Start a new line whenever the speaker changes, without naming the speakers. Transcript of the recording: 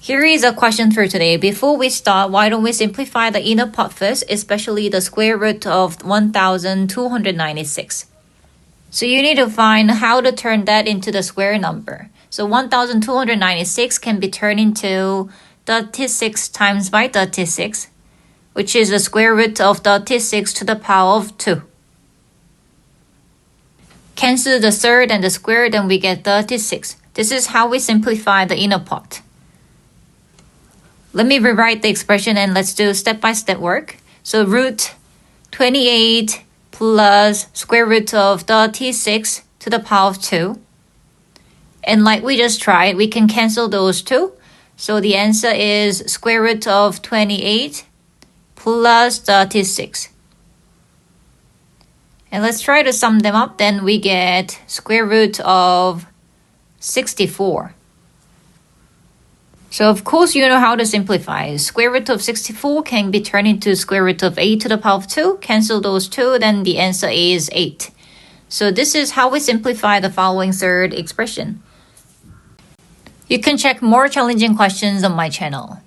Here is a question for today. Before we start, why don't we simplify the inner part first, especially the square root of 1296. So you need to find how to turn that into the square number. So 1296 can be turned into 36 times by 36, which is the square root of 36 to the power of 2. Cancel the third and the square, then we get 36. This is how we simplify the inner part. Let me rewrite the expression and let's do step-by-step work. So root 28 plus square root of 36 to the power of 2. And like we just tried, we can cancel those two. So the answer is square root of 28 plus 36. And let's try to sum them up. Then we get square root of 64. So of course you know how to simplify. Square root of 64 can be turned into square root of 8 to the power of 2. Cancel those two, then the answer is 8. So this is how we simplify the following third expression. You can check more challenging questions on my channel.